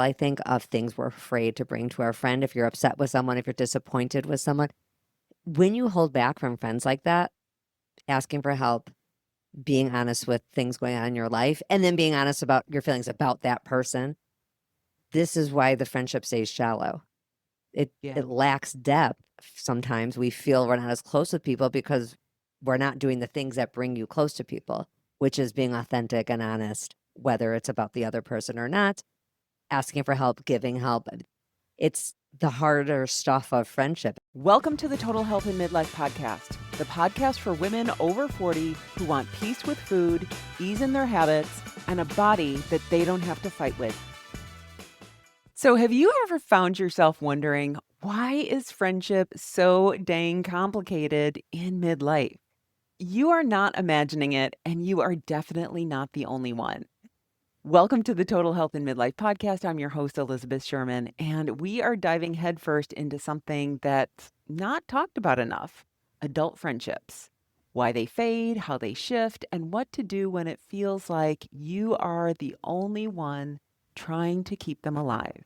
I think of things we're afraid to bring to our friend. If you're upset with someone, if you're disappointed with someone, when you hold back from friends like that, asking for help, being honest with things going on in your life, and then being honest about your feelings about that person, this is why the friendship stays shallow. Yeah. It lacks depth. Sometimes we feel we're not as close with people because we're not doing the things that bring you close to people, which is being authentic and honest, whether it's about the other person or not, asking for help, giving help. It's the harder stuff of friendship. Welcome to the Total Health and Midlife podcast, the podcast for women over 40 who want peace with food, ease in their habits, and a body that they don't have to fight with. So have you ever found yourself wondering, why is friendship so dang complicated in midlife? You are not imagining it, and you are definitely not the only one. Welcome to the Total Health and Midlife podcast. I'm your host, Elizabeth Sherman, and we are diving headfirst into something that's not talked about enough: adult friendships. Why they fade, how they shift, and what to do when it feels like you are the only one trying to keep them alive.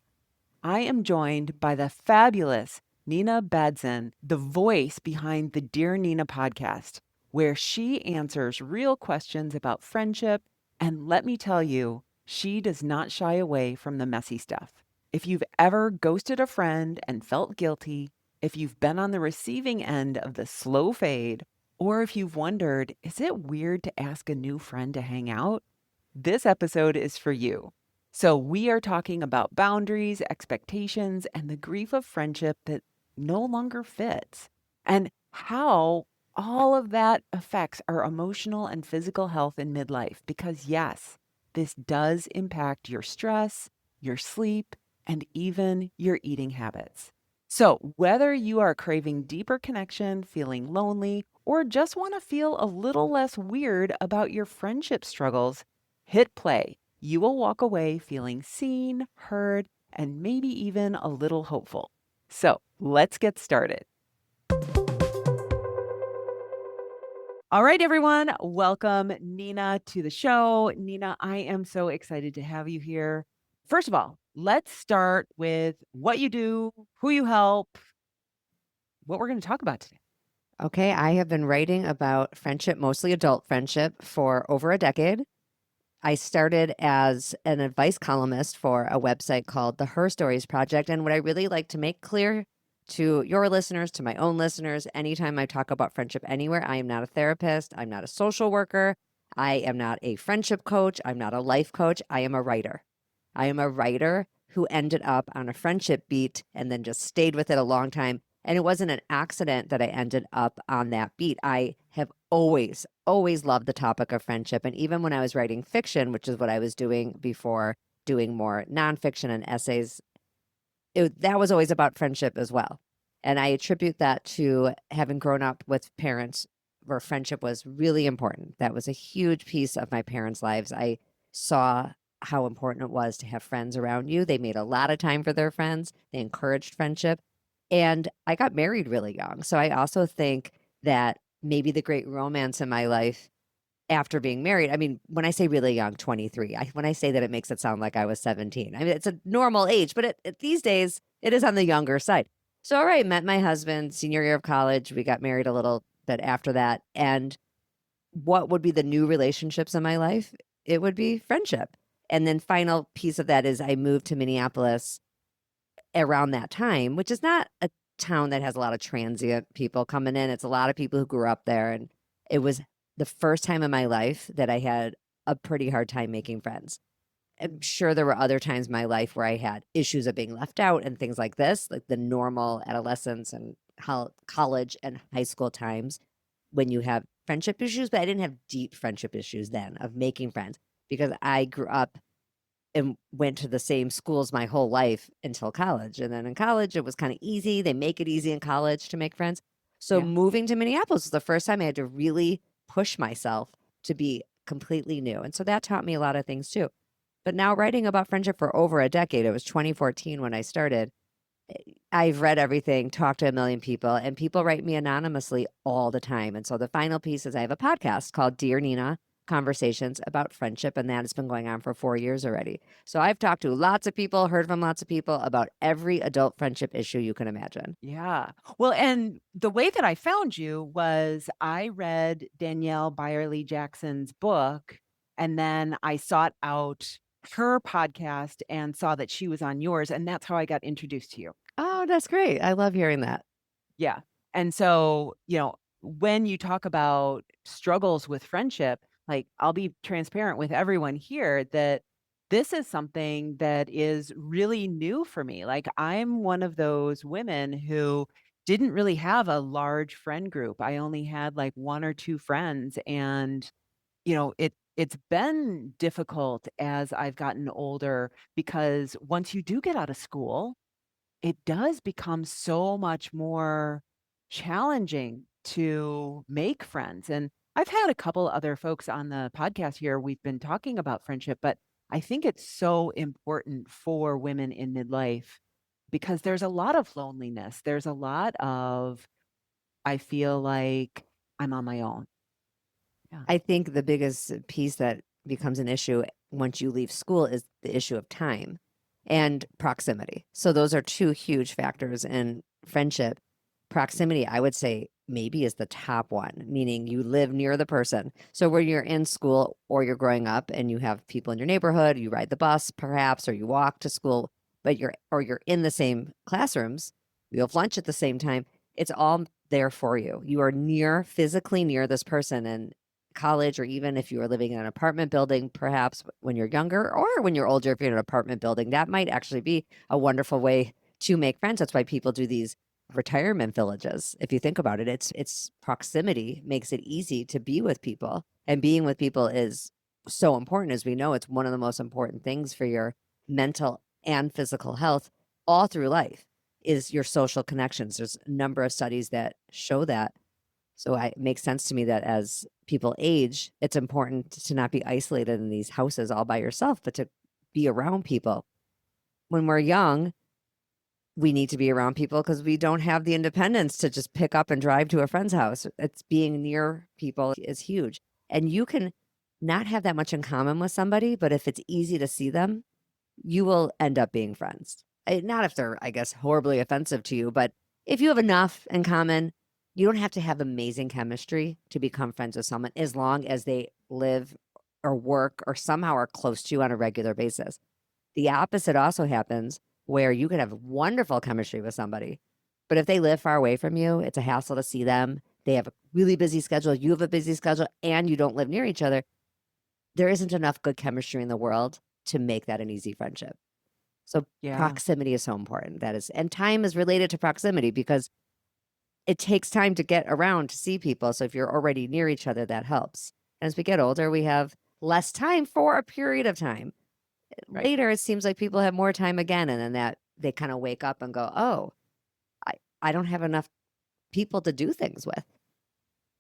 I am joined by the fabulous Nina Badzin, the voice behind the Dear Nina podcast, where she answers real questions about friendship. And let me tell you, she does not shy away from the messy stuff. If you've ever ghosted a friend and felt guilty, if you've been on the receiving end of the slow fade, or if you've wondered, is it weird to ask a new friend to hang out? This episode is for you. So we are talking about boundaries, expectations, and the grief of friendship that no longer fits, and how all of that affects our emotional and physical health in midlife. Because yes, this does impact your stress, your sleep, and even your eating habits. So whether you are craving deeper connection, feeling lonely, or just want to feel a little less weird about your friendship struggles, hit play. You will walk away feeling seen, heard, and maybe even a little hopeful. So let's get started. All right, everyone, welcome Nina to the show. Nina, I am so excited to have you here. First of all, let's start with what you do, who you help, what we're going to talk about today. Okay, I have been writing about friendship, mostly adult friendship, for over a decade. I started as an advice columnist for a website called the Her Stories Project. And what I really like to make clear to your listeners, to my own listeners, anytime I talk about friendship anywhere, I am not a therapist. I'm not a social worker. I am not a friendship coach. I'm not a life coach. I am a writer. I am a writer who ended up on a friendship beat and then just stayed with it a long time. And it wasn't an accident that I ended up on that beat. I have always loved the topic of friendship. And even when I was writing fiction, which is what I was doing before doing more nonfiction and essays, that was always about friendship as well. And I attribute that to having grown up with parents where friendship was really important. That was a huge piece of my parents' lives. I saw how important it was to have friends around you. They made a lot of time for their friends, they encouraged friendship. And I got married really young. So I also think that maybe the great romance in my life after being married, I mean, when I say really young, 23, when I say that, it makes it sound like I was 17. I mean, it's a normal age, but these days it is on the younger side. So, all right, met my husband senior year of college. We got married a little bit after that. And what would be the new relationships in my life? It would be friendship. And then final piece of that is I moved to Minneapolis around that time, which is not a town that has a lot of transient people coming in. It's a lot of people who grew up there. And it was the first time in my life that I had a pretty hard time making friends. I'm sure there were other times in my life where I had issues of being left out and things like this, like the normal adolescence and college and high school times when you have friendship issues. But I didn't have deep friendship issues then of making friends because I grew up and went to the same schools my whole life until college. And then in college, it was kind of easy. They make it easy in college to make friends. So Yeah. moving to Minneapolis was the first time I had to really push myself to be completely new. And so that taught me a lot of things too. But now writing about friendship for over a decade, it was 2014 when I started. I've read everything, talked to a million people, and people write me anonymously all the time. And so the final piece is I have a podcast called Dear Nina, conversations about friendship, and that has been going on for 4 years already. So I've talked to lots of people, heard from lots of people about every adult friendship issue you can imagine. Yeah. Well, and the way that I found you was I read Danielle Byerly Jackson's book, and then I sought out her podcast and saw that she was on yours, and that's how I got introduced to you. Oh, that's great. I love hearing that. Yeah. And so, when you talk about struggles with friendship, like I'll be transparent with everyone here that this is something that is really new for me. Like I'm one of those women who didn't really have a large friend group. I only had like one or two friends and it's been difficult as I've gotten older because once you do get out of school, it does become so much more challenging to make friends, and I've had a couple other folks on the podcast here, we've been talking about friendship, but I think it's so important for women in midlife because there's a lot of loneliness. There's a lot of, I feel like I'm on my own. Yeah. I think the biggest piece that becomes an issue once you leave school is the issue of time and proximity. So those are two huge factors in friendship. Proximity, I would say, maybe is the top one, meaning you live near the person. So when you're in school or you're growing up and you have people in your neighborhood, you ride the bus perhaps, or you walk to school, but you're in the same classrooms, you have lunch at the same time. It's all there for you. You are physically near this person. And college, or even if you are living in an apartment building, perhaps when you're younger or when you're older, if you're in an apartment building, that might actually be a wonderful way to make friends. That's why people do these retirement villages. If you think about it, it's proximity makes it easy to be with people. And being with people is so important. As we know, it's one of the most important things for your mental and physical health all through life is your social connections. There's a number of studies that show that. So it makes sense to me that as people age, it's important to not be isolated in these houses all by yourself, but to be around people. When we're young, we need to be around people because we don't have the independence to just pick up and drive to a friend's house. It's being near people is huge. And you can not have that much in common with somebody, but if it's easy to see them, you will end up being friends. Not if they're, I guess, horribly offensive to you, but if you have enough in common, you don't have to have amazing chemistry to become friends with someone as long as they live or work or somehow are close to you on a regular basis. The opposite also happens where you could have wonderful chemistry with somebody, but if they live far away from you, it's a hassle to see them. They have a really busy schedule, you have a busy schedule, and you don't live near each other. There isn't enough good chemistry in the world to make that an easy friendship. So Yeah. proximity is so important. That is, and time is related to proximity because it takes time to get around to see people. So if you're already near each other, that helps. And as we get older, we have less time for a period of time. Right. Later, it seems like people have more time again, and then that they kind of wake up and go, "Oh, I don't have enough people to do things with."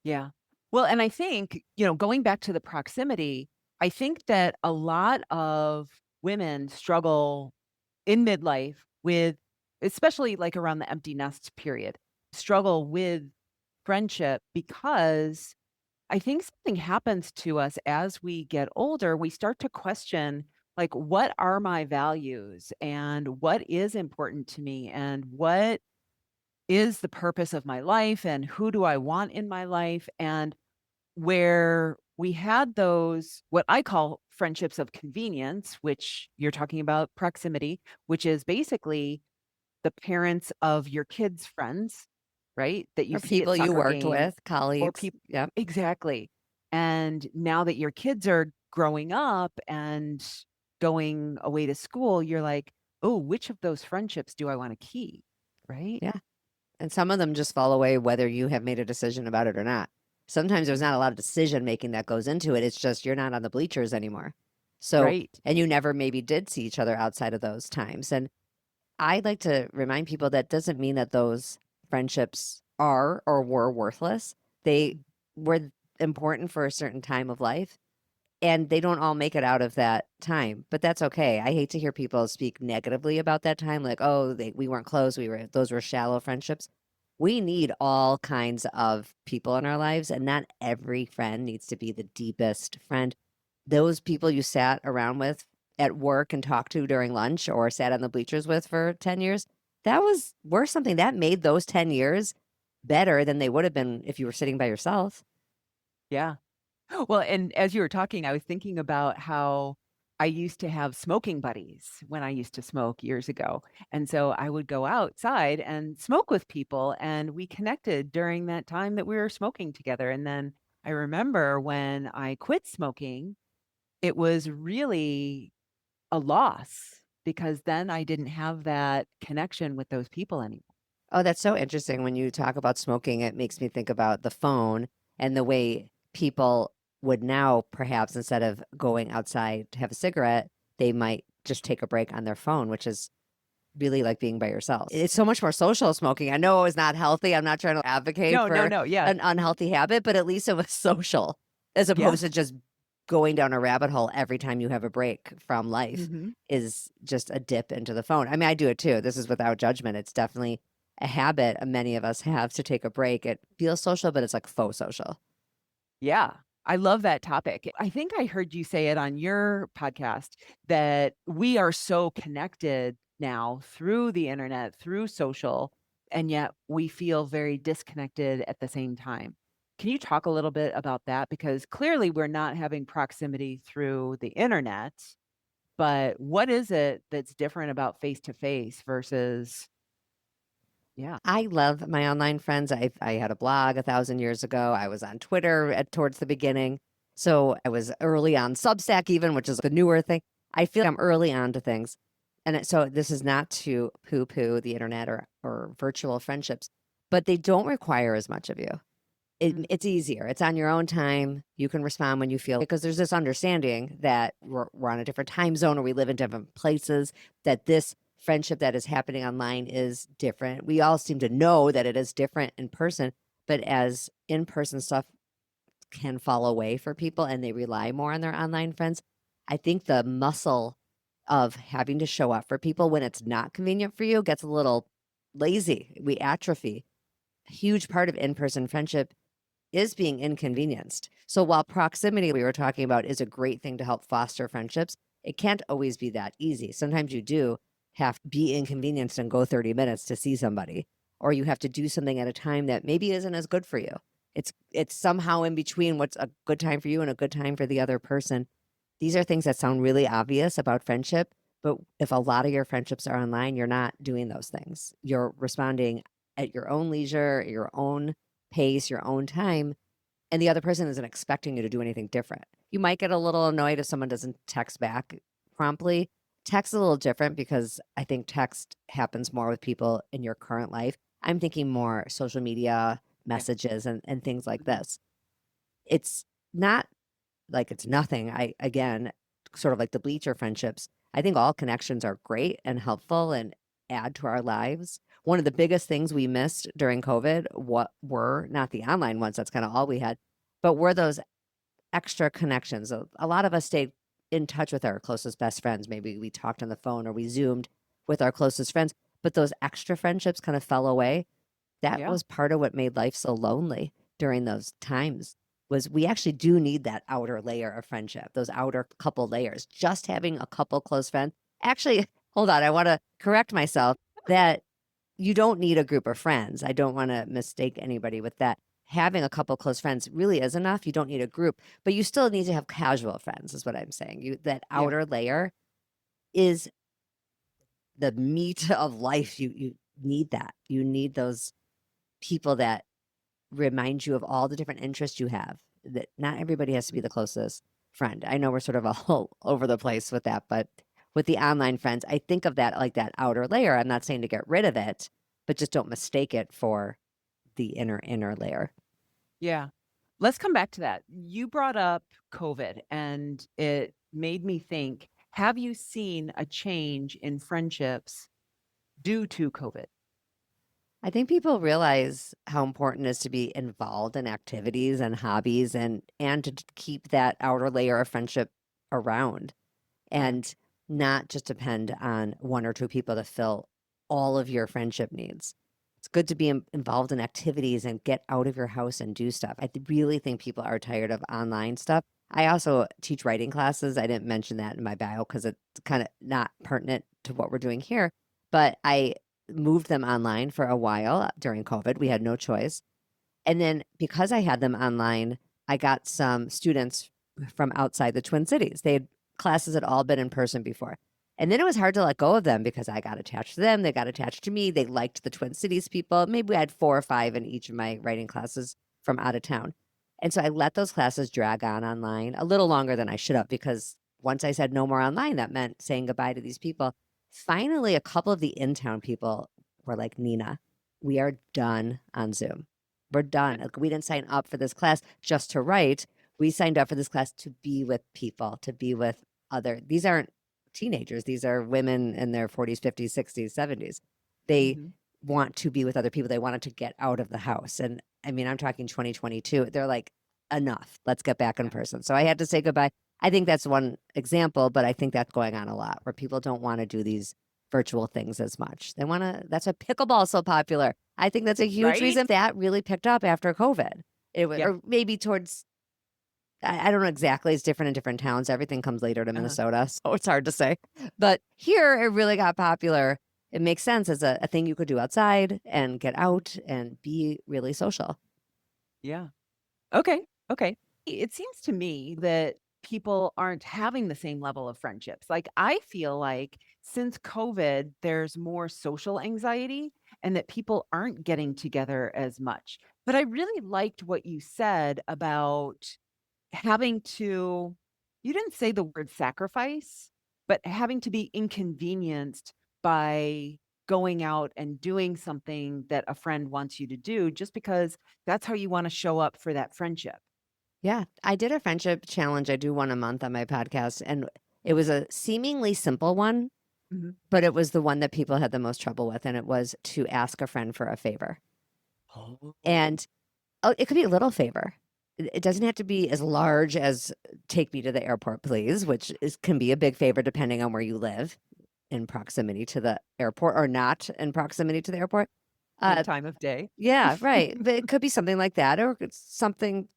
Yeah. Well, and I think, going back to the proximity, I think that a lot of women struggle in midlife with, especially like around the empty nest period, struggle with friendship because I think something happens to us as we get older. We start to question, like, what are my values and what is important to me and what is the purpose of my life and who do I want in my life? And where we had those, what I call friendships of convenience, which you're talking about proximity, which is basically the parents of your kids' friends, right? That you Or see at people you soccer worked games with, or colleagues. people. Yep. Exactly. And now that your kids are growing up and going away to school, you're like, oh, which of those friendships do I want to keep? Right. Yeah. And some of them just fall away whether you have made a decision about it or not. Sometimes there's not a lot of decision making that goes into it. It's just you're not on the bleachers anymore. So, Right. and you never maybe did see each other outside of those times. And I like to remind people that doesn't mean that those friendships are or were worthless. They were important for a certain time of life, and they don't all make it out of that time, but that's okay. I hate to hear people speak negatively about that time, like, oh, we weren't close. Those were shallow friendships. We need all kinds of people in our lives, and not every friend needs to be the deepest friend. Those people you sat around with at work and talked to during lunch or sat on the bleachers with for 10 years, that was worth something. That made those 10 years better than they would have been if you were sitting by yourself. Yeah. Well, and as you were talking, I was thinking about how I used to have smoking buddies when I used to smoke years ago. And so I would go outside and smoke with people, and we connected during that time that we were smoking together. And then I remember when I quit smoking, it was really a loss because then I didn't have that connection with those people anymore. Oh, that's so interesting. When you talk about smoking, it makes me think about the phone and the way people would now, perhaps instead of going outside to have a cigarette, they might just take a break on their phone, which is really like being by yourself. It's so much more social smoking. I know it was not healthy. I'm not trying to advocate No, no, for no. Yeah. an unhealthy habit, but at least it was social as Yeah. opposed to just going down a rabbit hole every time you have a break from life Hmm. is just a dip into the phone. I mean, I do it too. This is without judgment. It's definitely a habit many of us have to take a break. It feels social, but it's like faux social. Yeah, I love that topic. I think I heard you say it on your podcast that we are so connected now through the internet, through social, and yet we feel very disconnected at the same time. Can you talk a little bit about that? Because clearly we're not having proximity through the internet, but what is it that's different about face to face versus, yeah, I love my online friends. I had a blog 1,000 years ago. I was on Twitter towards the beginning. So I was early on Substack even, which is the newer thing. I feel I'm early on to things. So this is not to poo-poo the internet or virtual friendships, but they don't require as much of you. mm, It's easier. It's on your own time. You can respond when you feel because there's this understanding that we're on a different time zone or we live in different places, that this friendship that is happening online is different. We all seem to know that it is different in person, but as in-person stuff can fall away for people and they rely more on their online friends, I think the muscle of having to show up for people when it's not convenient for you gets a little lazy. We atrophy. A huge part of in-person friendship is being inconvenienced. So while proximity we were talking about is a great thing to help foster friendships, it can't always be that easy. Sometimes you do have to be inconvenienced and go 30 minutes to see somebody, or you have to do something at a time that maybe isn't as good for you. It's somehow in between what's a good time for you and a good time for the other person. These are things that sound really obvious about friendship, but if a lot of your friendships are online, you're not doing those things. You're responding at your own leisure, your own pace, your own time, and the other person isn't expecting you to do anything different. You might get a little annoyed if someone doesn't text back promptly. Text is a little different because I think text happens more with people in your current life. I'm thinking more social media yeah, messages and things like mhm, this. It's not like it's nothing. I again, sort of like the bleacher friendships, I think all connections are great and helpful and add to our lives. One of the biggest things we missed during COVID, what were not the online ones, that's kind of all we had, but were those extra connections. A lot of us stayed in touch with our closest best friends. Maybe we talked on the phone or we zoomed with our closest friends, but those extra friendships kind of fell away. That yeah, was part of what made life so lonely during those times, was we actually do need that outer layer of friendship, those outer couple layers. Just having a couple close friends. Actually, hold on, I wanna correct myself that you don't need a group of friends. I don't wanna mistake anybody with that. Having a couple close friends really is enough. You don't need a group, but you still need to have casual friends is what I'm saying. That yeah. outer layer is the meat of life. You need that. You need those people that remind you of all the different interests you have, that not everybody has to be the closest friend. I know we're sort of all over the place with that, but with the online friends, I think of that like that outer layer. I'm not saying to get rid of it, but just don't mistake it for the inner layer. Yeah. Let's come back to that. You brought up COVID and it made me think, have you seen a change in friendships due to COVID? I think people realize how important it is to be involved in activities and hobbies and to keep that outer layer of friendship around Yeah. and not just depend on one or two people to fill all of your friendship needs. It's good to be involved in activities and get out of your house and do stuff. Really think people are tired of online stuff. I also teach writing classes. I didn't mention that in my bio because it's kind of not pertinent to what we're doing here. But I moved them online for a while during COVID. We had no choice. And then because I had them online, I got some students from outside the Twin Cities. They had classes had all been in person before. And then it was hard to let go of them because I got attached to them. They got attached to me. They liked the Twin Cities people. Maybe I had 4 or 5 in each of my writing classes from out of town. And so I let those classes drag on online a little longer than I should have because once I said no more online, that meant saying goodbye to these people. Finally, a couple of the in town people were like, Nina, we are done on Zoom. We're done. Like, we didn't sign up for this class just to write. We signed up for this class to be with people, to be with these aren't teenagers. These are women in their 40s, 50s, 60s, 70s. They Mm-hmm. want to be with other people. They wanted to get out of the house. And I mean, I'm talking 2022. They're like, enough. Let's get back in Yeah. person. So I had to say goodbye. I think that's one example, but I think that's going on a lot where people don't want to do these virtual things as much. They want to, that's why pickleball is so popular. I think that's a huge Right? reason that really picked up after COVID. It was, Yeah. or maybe towards, I don't know exactly. It's different in different towns. Everything comes later to Uh-huh. Minnesota, so it's hard to say. But here, it really got popular. It makes sense as a thing you could do outside and get out and be really social. Yeah. Okay. Okay. It seems to me that people aren't having the same level of friendships. Like, I feel like since COVID, there's more social anxiety and that people aren't getting together as much. But I really liked what you said about having to, you didn't say the word sacrifice, but having to be inconvenienced by going out and doing something that a friend wants you to do just because that's how you want to show up for that friendship. Yeah, I did a friendship challenge. I do one a month on my podcast, and it was a seemingly simple one, Mhm. but it was the one that people had the most trouble with, and it was to ask a friend for a favor. Oh. And it could be a little favor. It doesn't have to be as large as take me to the airport, please, which can be a big favor depending on where you live in proximity to the airport or not in proximity to the airport. And Uh, time of day. yeah, right. But it could be something like that, or it's something.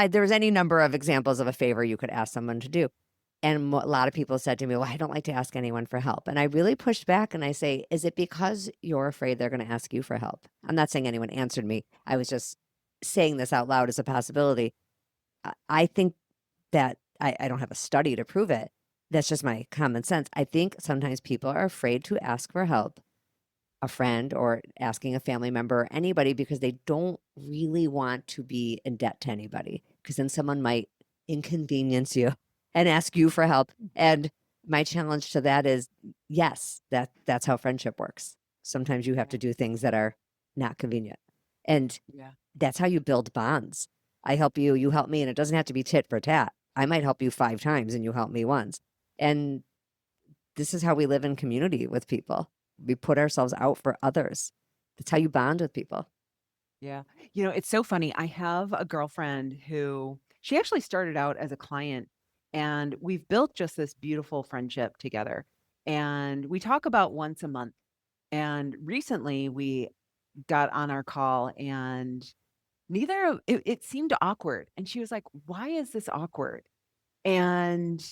There's any number of examples of a favor you could ask someone to do. And a lot of people said to me, well, I don't like to ask anyone for help. And I really pushed back and I say, is it because you're afraid they're going to ask you for help? I'm not saying anyone answered me. I was just saying this out loud as a possibility. I think that I don't have a study to prove it. That's just my common sense. I think sometimes people are afraid to ask for help, a friend or asking a family member or anybody, because they don't really want to be in debt to anybody, because then someone might inconvenience you and ask you for help. And my challenge to that is, yes, that's how friendship works. Sometimes you have Yeah. to do things that are not convenient. And Yeah. that's how you build bonds. I help you, you help me, and it doesn't have to be tit for tat. I might help you 5 times and you help me once. And this is how we live in community with people. We put ourselves out for others. That's how you bond with people. Yeah. You know, it's so funny. I have a girlfriend who she actually started out as a client, and we've built just this beautiful friendship together. And we talk about once a month. And recently we got on our call and neither of it seemed awkward. And she was like, "Why is this awkward?" And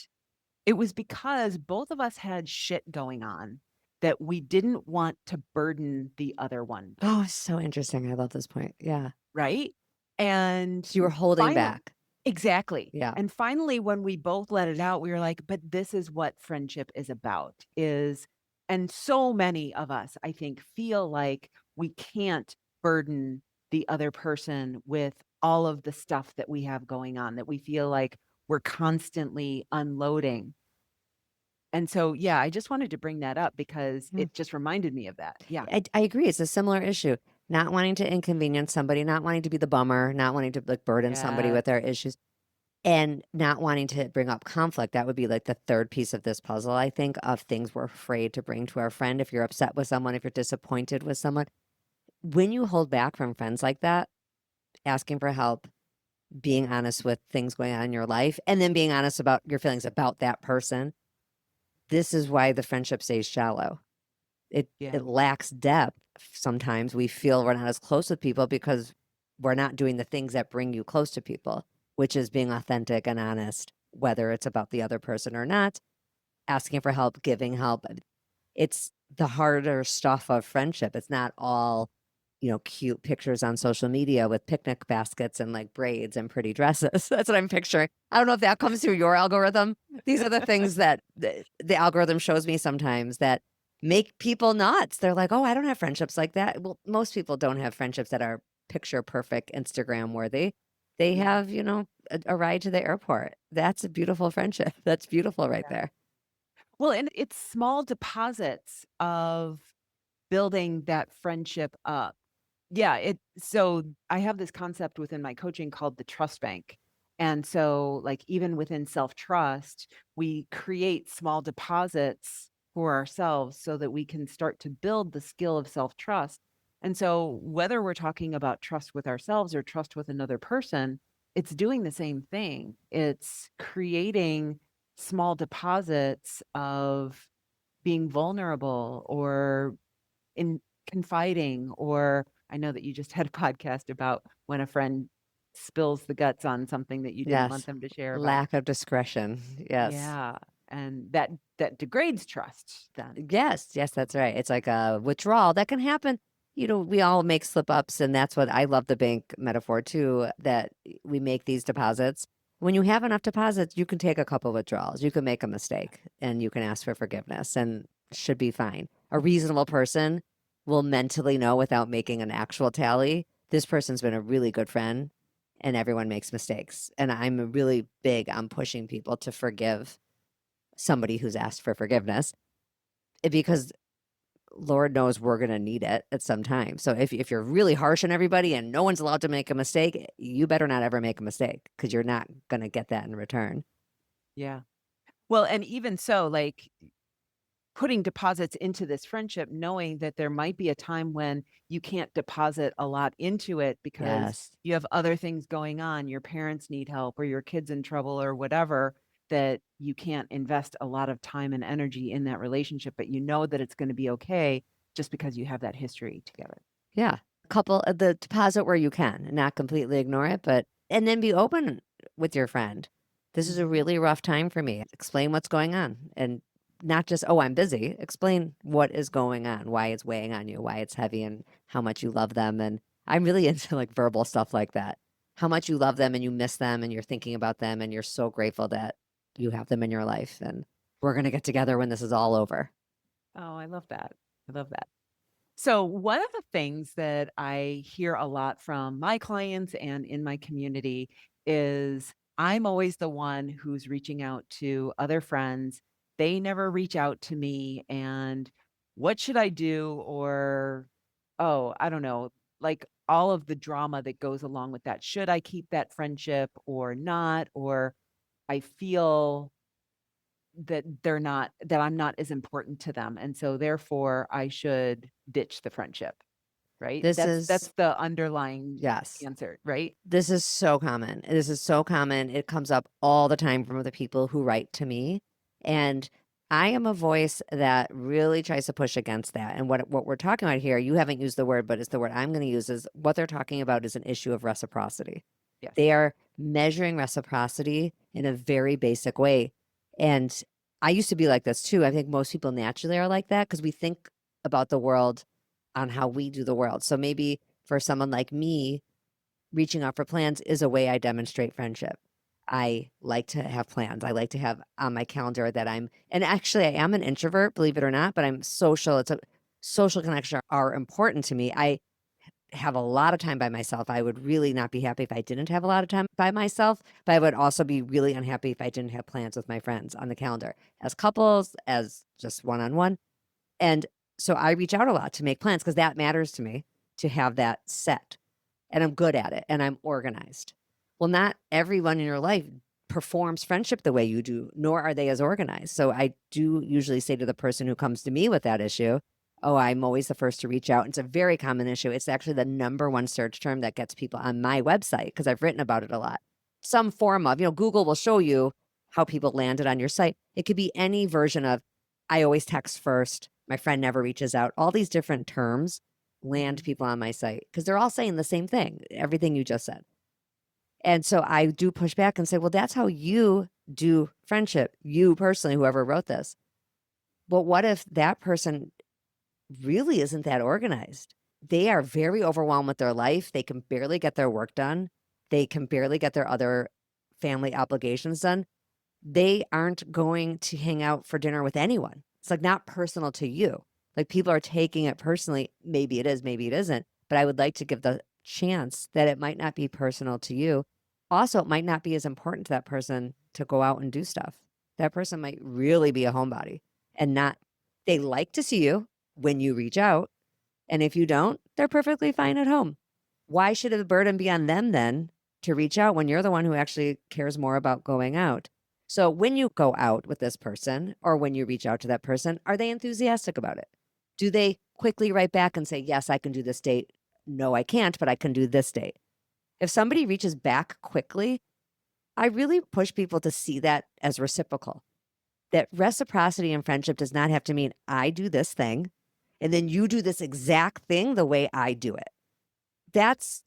it was because both of us had shit going on that we didn't want to burden the other one with, Oh, so interesting. I love this point. Yeah. right? And So you were holding finally, back. exactly. Yeah. And finally, when we both let it out, we were like, but this is what friendship is about, is, and so many of us, I think, feel like we can't burden the other person with all of the stuff that we have going on, that we feel like we're constantly unloading. And so, yeah, I just wanted to bring that up because Yeah. it just reminded me of that. Yeah. I agree. It's a similar issue. Not wanting to inconvenience somebody, not wanting to be the bummer, not wanting to like burden somebody Yes. with their issues, and not wanting to bring up conflict. That would be like the third piece of this puzzle, I think, of things we're afraid to bring to our friend. If you're upset with someone, if you're disappointed with someone, when you hold back from friends like that, asking for help, being honest with things going on in your life, and then being honest about your feelings about that person, this is why the friendship stays shallow. It Yeah. it lacks depth sometimes we feel we're not as close with people because we're not doing the things that bring you close to people, which is being authentic and honest, whether it's about the other person or not, asking for help, giving help. It's the harder stuff of friendship. It's not all, cute pictures on social media with picnic baskets and like braids and pretty dresses. That's what I'm picturing. I don't know if that comes through your algorithm. These are the things that the algorithm shows me sometimes that make people nuts. They're like, oh, I don't have friendships like that. Well, most people don't have friendships that are picture perfect, Instagram worthy. They Yeah. have, a ride to the airport. That's a beautiful friendship. That's beautiful right Yeah. there. Well, and it's small deposits of building that friendship up. Yeah, so I have this concept within my coaching called the trust bank. And so like even within self-trust, we create small deposits for ourselves so that we can start to build the skill of self-trust. And so whether we're talking about trust with ourselves or trust with another person, it's doing the same thing. It's creating small deposits of being vulnerable or in confiding, or I know that you just had a podcast about when a friend spills the guts on something that you didn't want Yes. them to share about. Lack of discretion. Yes. Yeah. And that degrades trust then. Yes, yes, that's right. It's like a withdrawal that can happen. We all make slip ups, and that's what I love the bank metaphor too, that we make these deposits. When you have enough deposits, you can take a couple withdrawals. You can make a mistake and you can ask for forgiveness and should be fine. A reasonable person will mentally know without making an actual tally, this person's been a really good friend and everyone makes mistakes. And I'm really big on pushing people to forgive somebody who's asked for forgiveness because Lord knows we're going to need it at some time. So if you're really harsh on everybody and no one's allowed to make a mistake, you better not ever make a mistake because you're not going to get that in return. Yeah. Well, and even so, like putting deposits into this friendship, knowing that there might be a time when you can't deposit a lot into it because Yes. you have other things going on, your parents need help or your kid's in trouble or whatever, that you can't invest a lot of time and energy in that relationship, but you know that it's going to be okay just because you have that history together. Yeah. Couple the deposit where you can, not completely ignore it, but and then be open with your friend. This is a Mhm. really rough time for me. Explain what's going on and not just, oh, I'm busy. Explain what is going on, why it's weighing on you, why it's heavy and how much you love them. And I'm really into like verbal stuff like that. How much you love them and you miss them and you're thinking about them and you're so grateful that you have them in your life. And we're going to get together when this is all over. Oh, I love that. I love that. So, one of the things that I hear a lot from my clients and in my community is I'm always the one who's reaching out to other friends. They never reach out to me. And what should I do? Or, oh, I don't know, like all of the drama that goes along with that. Should I keep that friendship or not? Or I feel that I'm not as important to them. And so therefore I should ditch the friendship. Right? This That's is, the underlying yes. answer, right? This is so common. This is so common. It comes up all the time from the people who write to me. And I am a voice that really tries to push against that. And what we're talking about here, you haven't used the word, but it's the word I'm going to use is what they're talking about is an issue of reciprocity. Yes. They are measuring reciprocity in a very basic way. And I used to be like this too. I think most people naturally are like that because we think about the world on how we do the world. So maybe for someone like me, reaching out for plans is a way I demonstrate friendship. I like to have plans. I like to have on my calendar that and actually I am an introvert, believe it or not, but I'm social. It's a social connection are important to me. I have a lot of time by myself. I would really not be happy if I didn't have a lot of time by myself, but I would also be really unhappy if I didn't have plans with my friends on the calendar as couples, as just one on one. And so I reach out a lot to make plans because that matters to me to have that set and I'm good at it and I'm organized. Well, not everyone in your life performs friendship the way you do, nor are they as organized. So I do usually say to the person who comes to me with that issue, oh, I'm always the first to reach out. It's a very common issue. It's actually the number one search term that gets people on my website because I've written about it a lot. Some form of, Google will show you how people landed on your site. It could be any version of, I always text first. My friend never reaches out. All these different terms land Mhm. people on my site because they're all saying the same thing, everything you just said. And so I do push back and say, well, that's how you do friendship, you personally, whoever wrote this. But what if that person really isn't that organized? They are very overwhelmed with their life. They can barely get their work done. They can barely get their other family obligations done. They aren't going to hang out for dinner with anyone. It's like not personal to you. Like people are taking it personally. Maybe it is, maybe it isn't. But I would like to give the chance that it might not be personal to you. Also, it might not be as important to that person to go out and do stuff. That person might really be a homebody and not, they like to see you when you reach out. And if you don't, they're perfectly fine at home. Why should the burden be on them then to reach out when you're the one who actually cares more about going out? So when you go out with this person or when you reach out to that person, are they enthusiastic about it? Do they quickly write back and say, yes, I can do this date? No, I can't, but I can do this date. If somebody reaches back quickly, I really push people to see that as reciprocal. That reciprocity in friendship does not have to mean I do this thing and then you do this exact thing the way I do it. That's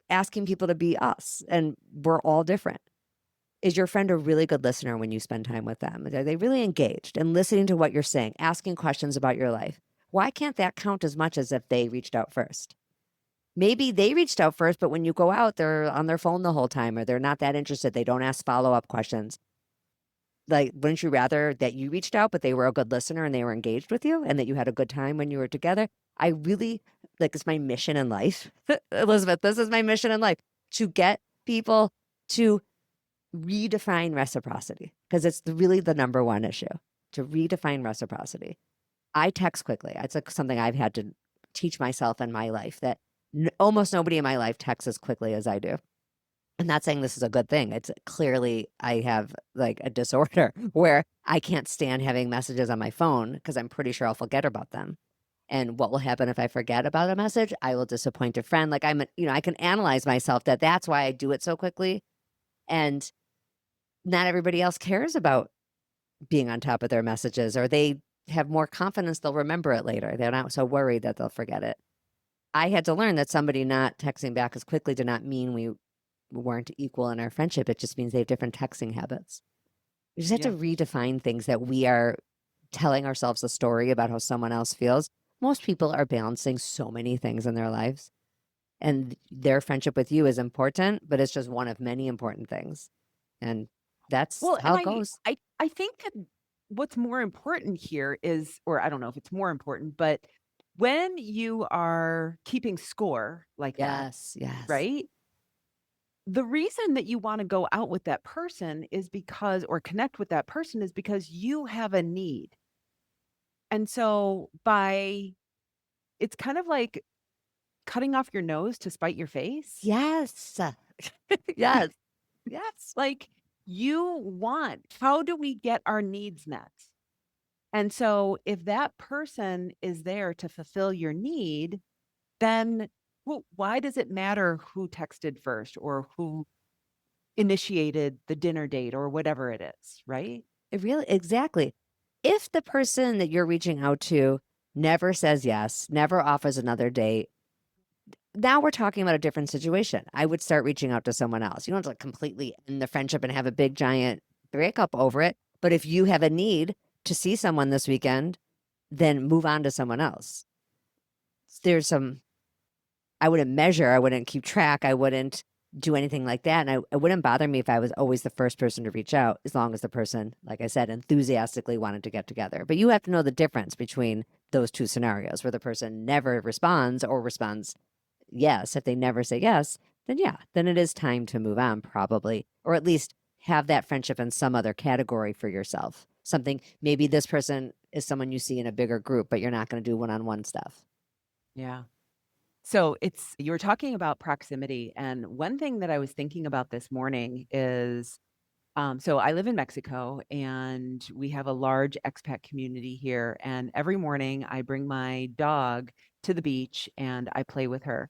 asking people to be us, and we're all different. Is your friend a really good listener when you spend time with them? Are they really engaged and listening to what you're saying, asking questions about your life? Why can't that count as much as if they reached out first? Maybe they reached out first, but when you go out, they're on their phone the whole time or they're not that interested. They don't ask follow up questions. Like, wouldn't you rather that you reached out, but they were a good listener and they were engaged with you and that you had a good time when you were together? I really like it's my mission in life. Elizabeth, this is my mission in life to get people to redefine reciprocity because it's really the number one issue to redefine reciprocity. I text quickly. It's like something I've had to teach myself in my life that almost nobody in my life texts as quickly as I do. I'm not saying this is a good thing. It's clearly I have like a disorder where I can't stand having messages on my phone because I'm pretty sure I'll forget about them. And what will happen if I forget about a message? I will disappoint a friend. Like I can analyze myself that that's why I do it so quickly. And not everybody else cares about being on top of their messages or they have more confidence they'll remember it later. They're not so worried that they'll forget it. I had to learn that somebody not texting back as quickly did not mean we weren't equal in our friendship. It just means they have different texting habits. We just have to Yeah. redefine things that we are telling ourselves a story about how someone else feels. Most people are balancing so many things in their lives, and their friendship with you is important, but it's just one of many important things. And that's Well, and how it goes. I think that what's more important here is, or I don't know if it's more important, but when you are keeping score like that, Yes, yes. right? The reason that you want to go out with that person is because, or connect with that person is because you have a need. And so it's kind of like cutting off your nose to spite your face. Yes. Yes. Yes. Like how do we get our needs met? And so if that person is there to fulfill your need, then well, why does it matter who texted first or who initiated the dinner date or whatever it is, right? It really exactly. If the person that you're reaching out to never says yes, never offers another date, now we're talking about a different situation. I would start reaching out to someone else. You don't have to like completely end the friendship and have a big giant breakup over it. But if you have a need to see someone this weekend, then move on to someone else. There's some I wouldn't measure, I wouldn't keep track, I wouldn't do anything like that. And it wouldn't bother me if I was always the first person to reach out, as long as the person, like I said, enthusiastically wanted to get together. But you have to know the difference between those two scenarios where the person never responds or responds yes. If they never say yes, then yeah, then it is time to move on, probably, or at least have that friendship in some other category for yourself. Something maybe this person is someone you see in a bigger group, but you're not going to do one on one stuff. Yeah. So you were talking about proximity. And one thing that I was thinking about this morning is so I live in Mexico and we have a large expat community here. And every morning I bring my dog to the beach and I play with her.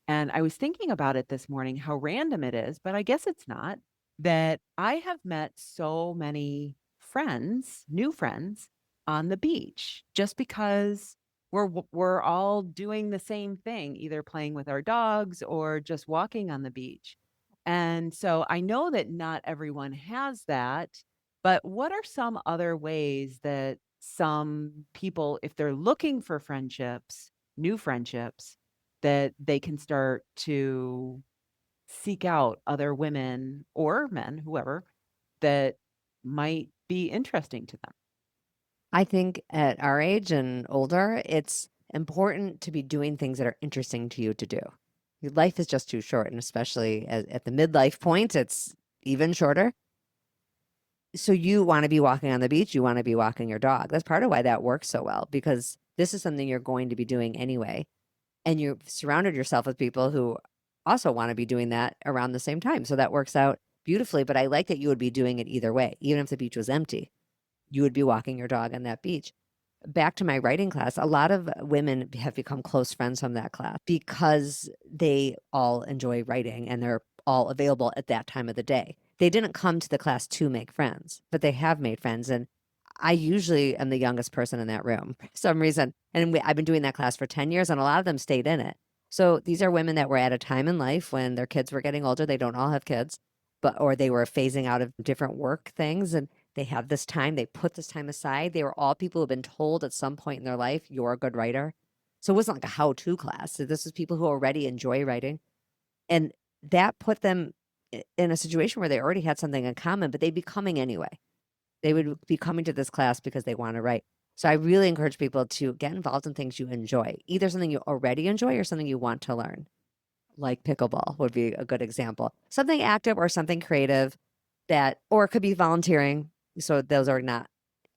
And I was thinking about it this morning, how random it is, but I guess it's not, that I have met so many friends, new friends on the beach just because. we're all doing the same thing, either playing with our dogs or just walking on the beach. And so I know that not everyone has that, but what are some other ways that some people, if they're looking for friendships, new friendships, that they can start to seek out other women or men, whoever, that might be interesting to them? I think at our age and older, it's important to be doing things that are interesting to you to do. Your life is just too short, and especially at the midlife point, it's even shorter. So you want to be walking on the beach, you want to be walking your dog. That's part of why that works so well, because this is something you're going to be doing anyway. And you've surrounded yourself with people who also want to be doing that around the same time. So that works out beautifully. But I like that you would be doing it either way. Even if the beach was empty, you would be walking your dog on that beach. Back to my writing class, a lot of women have become close friends from that class because they all enjoy writing and they're all available at that time of the day. They didn't come to the class to make friends, but they have made friends. And I usually am the youngest person in that room for some reason. And I've been doing that class for 10 years, and a lot of them stayed in it. So these are women that were at a time in life when their kids were getting older. They don't all have kids, but or they were phasing out of different work things. And they have this time, they put this time aside. They were all people who've been told at some point in their life, you're a good writer. So it wasn't like a how to class. So this is people who already enjoy writing. And that put them in a situation where they already had something in common, but they'd be coming anyway. They would be coming to this class because they want to write. So I really encourage people to get involved in things you enjoy, either something you already enjoy or something you want to learn. Like pickleball would be a good example. Something active or something creative that, or it could be volunteering. So those are not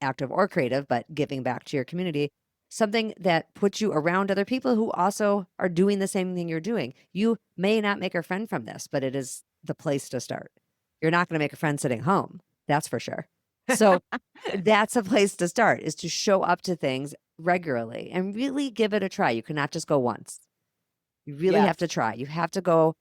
active or creative, but giving back to your community. Something that puts you around other people who also are doing the same thing you're doing. You may not make a friend from this, but it is the place to start. You're not going to make a friend sitting home. That's for sure. So that's a place to start, is to show up to things regularly and really give it a try. You cannot just go once. You really have Yes. to try. You have to go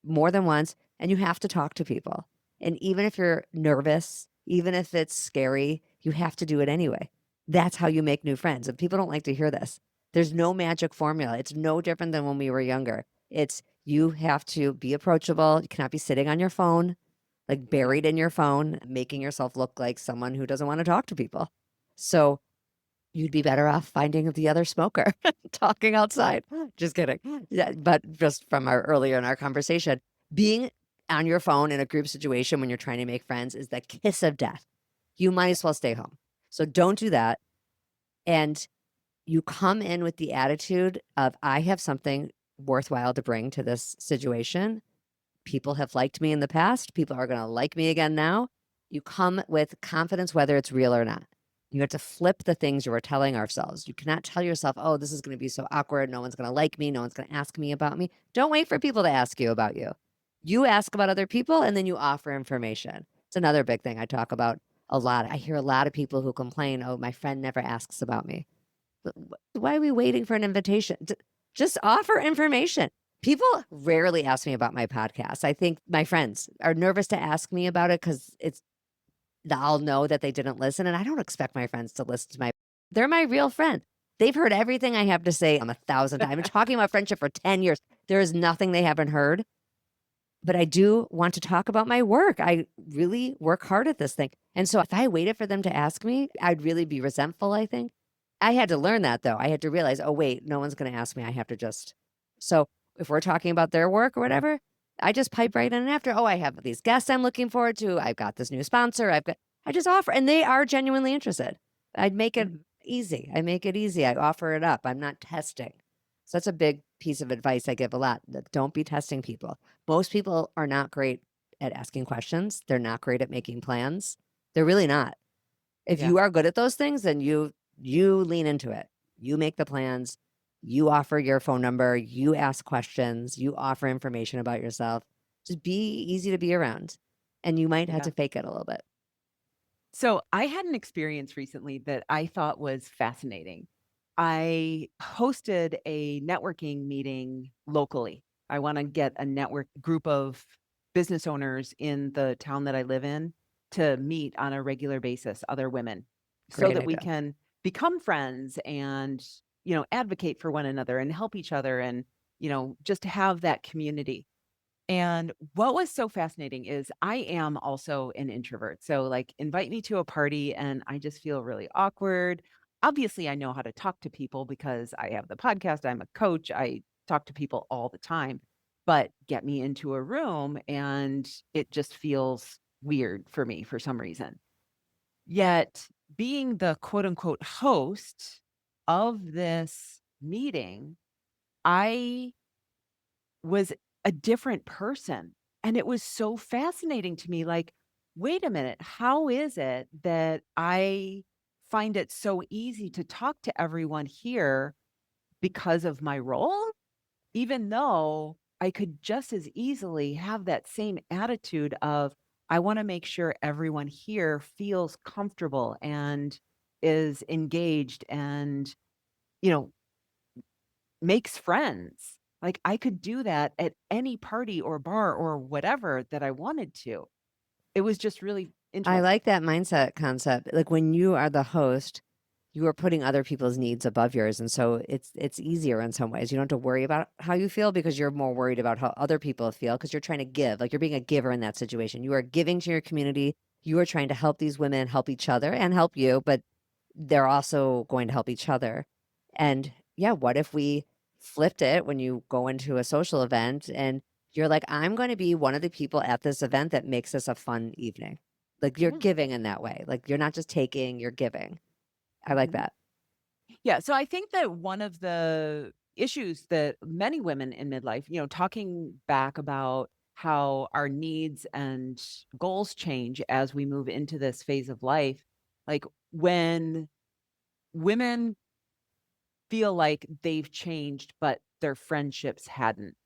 more than once, and you have to talk to people. And even if you're nervous, even if it's scary, you have to do it anyway. That's how you make new friends. And people don't like to hear this. There's no magic formula. It's no different than when we were younger. It's you have to be approachable. You cannot be sitting on your phone, like Yeah. buried in your phone, making yourself look like someone who doesn't want to talk to people. So you'd be better off finding the other smoker, talking outside. Just kidding. Yeah, but just from our earlier in our conversation, being on your phone in a group situation when you're trying to make friends is the kiss of death. You might as well stay home. So don't do that. And you come in with the attitude of, I have something worthwhile to bring to this situation. People have liked me in the past. People are going to like me again now. You come with confidence, whether it's real or not. You have to flip the things you were telling ourselves. You cannot tell yourself, oh, this is going to be so awkward. No one's going to like me. No one's going to ask me about me. Don't wait for people to ask you about you. You ask about other people and then you offer information. It's another big thing I talk about a lot. I hear a lot of people who complain, oh, my friend never asks about me. But why are we waiting for an invitation? Just offer information. People rarely ask me about my podcast. I think my friends are nervous to ask me about it because I'll know that they didn't listen. And I don't expect my friends to listen to they're my real friend. They've heard everything I have to say 1,000 times. I've been talking about friendship for 10 years. There is nothing they haven't heard, but I do want to talk about my work. I really work hard at this thing. And so if I waited for them to ask me, I'd really be resentful, I think. I had to learn that though. I had to realize, oh, wait, no one's going to ask me. I have to just. So if we're talking about their work or whatever, I just pipe right in after. Oh, I have these guests I'm looking forward to. I've got this new sponsor. I just offer, and they are genuinely interested. I'd make it Mhm. easy. I make it easy. I offer it up. I'm not testing. So that's a big piece of advice I give a lot. That don't be testing people. Most people are not great at asking questions. They're not great at making plans. They're really not. If Yeah. you are good at those things, then you lean into it. You make the plans. You offer your phone number. You ask questions. You offer information about yourself. Just be easy to be around. And you might have Yeah. to fake it a little bit. So I had an experience recently that I thought was fascinating. I hosted a networking meeting locally. I want to get a network group of business owners in the town that I live in to meet on a regular basis, other women, so Great that we idea. can become friends and advocate for one another and help each other and, just to have that community. And what was so fascinating is I am also an introvert. So, like, invite me to a party and I just feel really awkward. Obviously, I know how to talk to people because I have the podcast, I'm a coach, I talk to people all the time. But get me into a room and it just feels weird for me for some reason. Yet, being the quote unquote host of this meeting, I was a different person. And it was so fascinating to me. Like, wait a minute, how is it that I find it so easy to talk to everyone here because of my role? Even though I could just as easily have that same attitude of, I want to make sure everyone here feels comfortable and is engaged and, you know, makes friends. Like, I could do that at any party or bar or whatever that I wanted to. It was just really I interesting. like that mindset concept. Like when you are the host, you are putting other people's needs above yours, and so it's easier in some ways. You don't have to worry about how you feel because you're more worried about how other people feel because you're trying to give. Like you're being a giver in that situation. You are giving to your community. You are trying to help these women help each other and help you, but they're also going to help each other. And yeah, what if we flipped it when you go into a social event and you're like, I'm going to be one of the people at this event that makes this a fun evening. Like you're Yeah. giving in that way. Like you're not just taking, you're giving. I like Mhm. that. Yeah, so I think that one of the issues that many women in midlife, talking back about how our needs and goals change as we move into this phase of life, like when women feel like they've changed, but their friendships hadn't.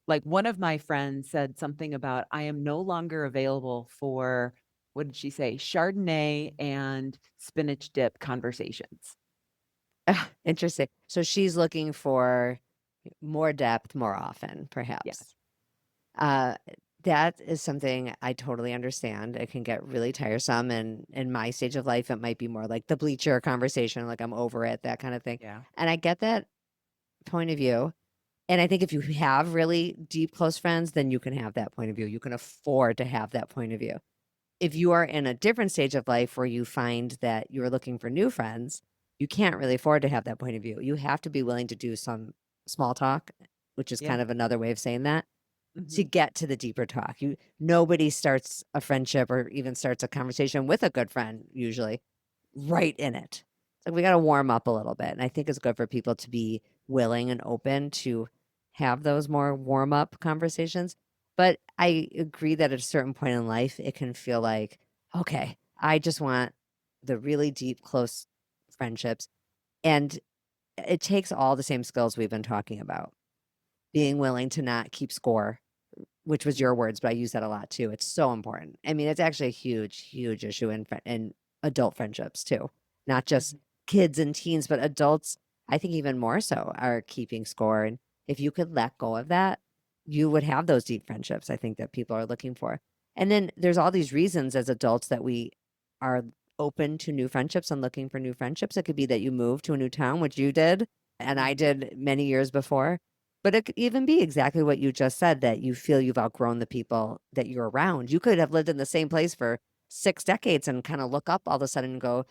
Like one of my friends said something about, I am no longer available for, what did she say? Chardonnay and spinach dip conversations. Ah, interesting. So she's looking for more depth more often, perhaps. Yes. Uh, that is something I totally understand. It can get really tiresome. And in my stage of life, it might be more like the bleacher conversation, like I'm over it, that kind of thing. Yeah. And I get that point of view. And I think if you have really deep, close friends, then you can have that point of view. You can afford to have that point of view. If you are in a different stage of life where you find that you're looking for new friends, you can't really afford to have that point of view. You have to be willing to do some small talk, which is Yeah. kind of another way of saying that, to Mhm. get to the deeper talk. Nobody starts a friendship or even starts a conversation with a good friend usually right in it. Like we got to warm up a little bit. And I think it's good for people to be willing and open to have those more warm up conversations. But I agree that at a certain point in life, it can feel like, okay, I just want the really deep, close friendships. And it takes all the same skills we've been talking about, being willing to not keep score, which was your words, but I use that a lot too. It's so important. I mean, it's actually a huge, huge issue in adult friendships too, not just Mhm. kids and teens, but adults. I think even more so are keeping score. And if you could let go of that, you would have those deep friendships. I think that people are looking for. And then there's all these reasons as adults that we are open to new friendships and looking for new friendships. It could be that you moved to a new town, which you did, and I Mhm. did many years before. But it could even be exactly what you just said, that you feel you've outgrown the people that you're around. You could have lived in the same place for 6 decades and kind of look up all of a sudden and go,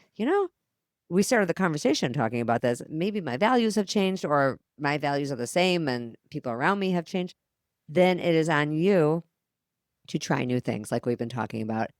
we started the conversation talking about this. Maybe my values have changed or my values are the same and people around me have changed. Then it is on you to try new things like we've been talking about.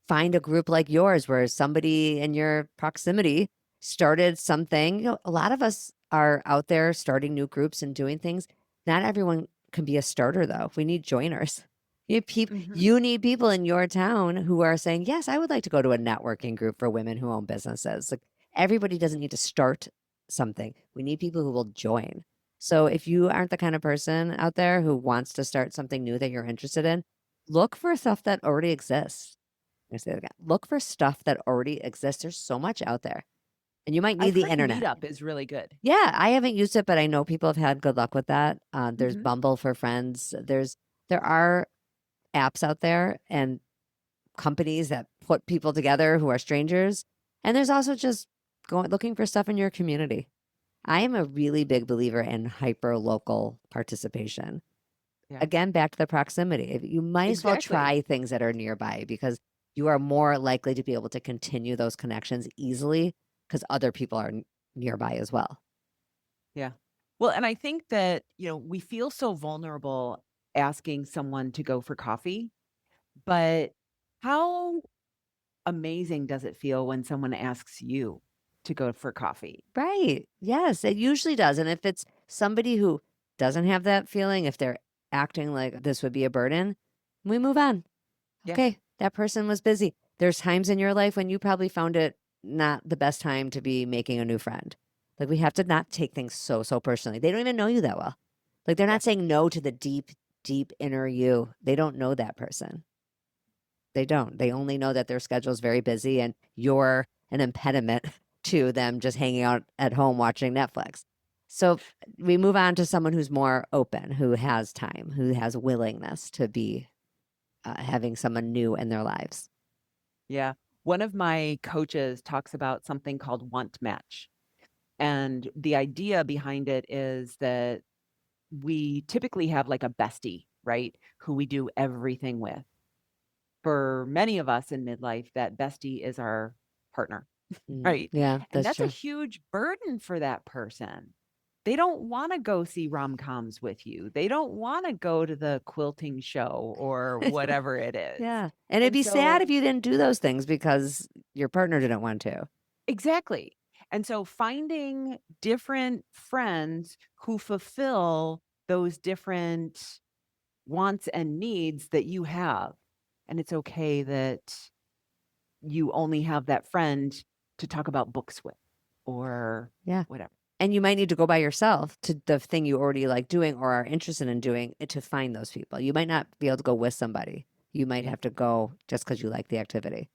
Find a group like yours where somebody in your proximity started something. A lot of us are out there starting new groups and doing things. Not everyone can be a starter though. We need joiners. Mhm. You need people in your town who are saying, "Yes, I would like to go to a networking group for women who own businesses." Like everybody doesn't need to start something. We need people who will join. So if you aren't the kind of person out there who wants to start something new that you're interested in, look for stuff that already exists. I say that again. Look for stuff that already exists. There's so much out there, and you might need I've the heard internet. Meetup is really good. Yeah, I haven't used it, but I know people have had good luck with that. There's Mhm. Bumble for friends. There are apps out there and companies that put people together who are strangers, and there's also just going looking for stuff in your community. I am a really big believer in hyper local participation. Yeah, Again, back to the proximity. You might as well exactly. try things that are nearby because you are more likely to be able to continue those connections easily because other people are nearby as well. Yeah. Well, and I think that, we feel so vulnerable asking someone to go for coffee, but how amazing does it feel when someone asks you to go for coffee? Right. Yes, it usually does. And if it's somebody who doesn't have that feeling, if they're acting like this would be a burden, we move on. Yeah. Okay, that person was busy. There's times in your life when you probably found it not the best time to be making a new friend. Like we have to not take things so personally. They don't even know you that well. Like they're Yeah. not saying no to the deep inner you. They don't know that person. They don't. They only know that their schedule is very busy and you're an impediment to them just hanging out at home watching Netflix. So we move on to someone who's more open, who has time, who has willingness to be having someone new in their lives. Yeah. One of my coaches talks about something called want match. And the idea behind it is that we typically have like a bestie, right? Who we do everything with. For many of us in midlife, that bestie is our partner, right? Yeah, And that's that's a true. huge burden for that person. They don't want to go see rom-coms with you. They don't want to go to the quilting show or whatever it is. Yeah. And it'd And be sad so, if you didn't do those things because your partner didn't want to. exactly. And so finding different friends who fulfill those different wants and needs that you have. And it's okay that you only have that friend to talk about books with or Yeah. whatever. And you might need to go by yourself to the thing you already like doing or are interested in doing to find those people. You might not be able to go with somebody. You might Yeah. have to go just because you like the activity.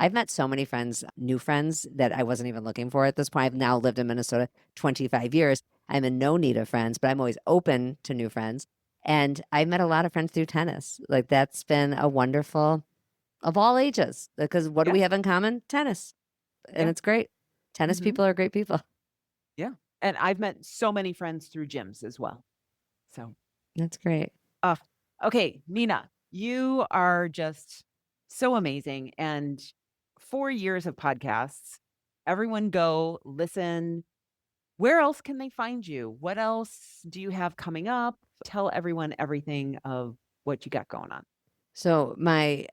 I've met so many friends, new friends that I wasn't even looking for at this point. I've now lived in Minnesota 25 years. I'm in no need of friends, but I'm always open to new friends. And I've met a lot of friends through tennis. Like that's been a wonderful of all ages because what do Yeah. we have in common? Tennis. And Yeah. it's great. Tennis Hmm. people are great people. Yeah. And I've met so many friends through gyms as well. So, That's great. uh, okay, Nina, you are just so amazing. And 4 years of podcasts, everyone go listen. Where else can they find you? What else do you have coming up? Tell everyone everything of what you got going on. So my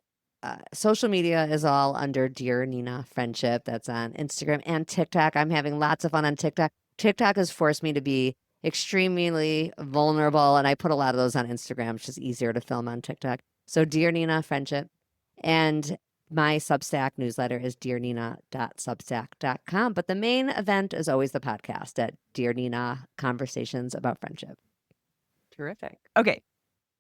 social media is all under Dear Nina Friendship. That's on Instagram and TikTok. I'm having lots of fun on TikTok. TikTok has forced me to be extremely vulnerable, and I put a lot of those on Instagram. It's just easier to film on TikTok. So Dear Nina Friendship. And my Substack newsletter is dearnina.substack.com. But the main event is always the podcast at Dear Nina Conversations About Friendship. Terrific. Okay.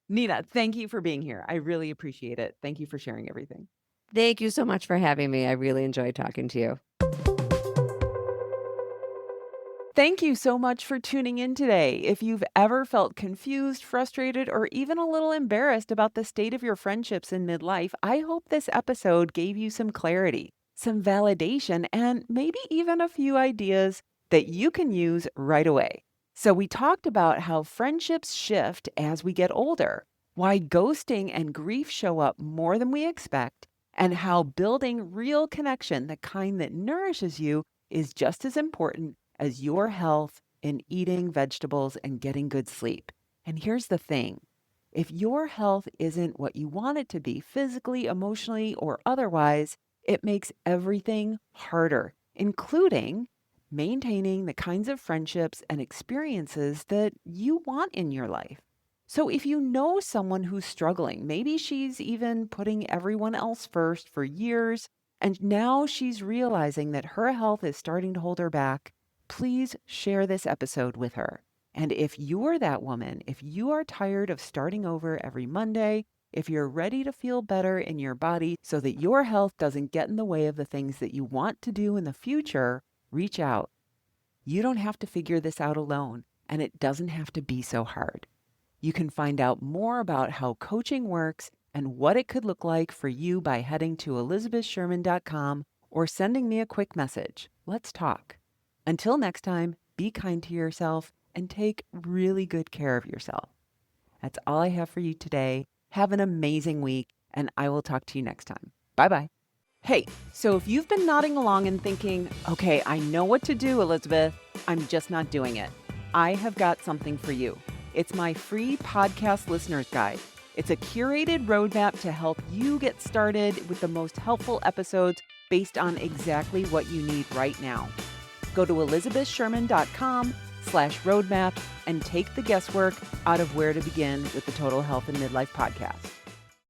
Nina, thank you for being here. I really appreciate it. Thank you for sharing everything. Thank you so much for having me. I really enjoyed talking to you. Thank you so much for tuning in today. If you've ever felt confused, frustrated, or even a little embarrassed about the state of your friendships in midlife, I hope this episode gave you some clarity, some validation, and maybe even a few ideas that you can use right away. So, we talked about how friendships shift as we get older, why ghosting and grief show up more than we expect, and how building real connection, the kind that nourishes you, is just as important as your health in eating vegetables and getting good sleep. And here's the thing, if your health isn't what you want it to be, physically, emotionally, or otherwise, it makes everything harder, including maintaining the kinds of friendships and experiences that you want in your life. So if you know someone who's struggling, maybe she's even putting everyone else first for years, and now she's realizing that her health is starting to hold her back, please share this episode with her. And if you're that woman, if you are tired of starting over every Monday, if you're ready to feel better in your body so that your health doesn't get in the way of the things that you want to do in the future, reach out. You don't have to figure this out alone, and it doesn't have to be so hard. You can find out more about how coaching works and what it could look like for you by heading to elizabethsherman.com or sending me a quick message. Let's talk. Until next time, be kind to yourself, and take really good care of yourself. That's all I have for you today. Have an amazing week, and I will talk to you next time. Bye-bye. Hey, so if you've been nodding along and thinking, okay, I know what to do, Elizabeth, I'm just not doing it, I have got something for you. It's my free podcast listener's guide. It's a curated roadmap to help you get started with the most helpful episodes based on exactly what you need right now. Go to elizabethsherman.com/roadmap and take the guesswork out of where to begin with the Total Health and Midlife podcast.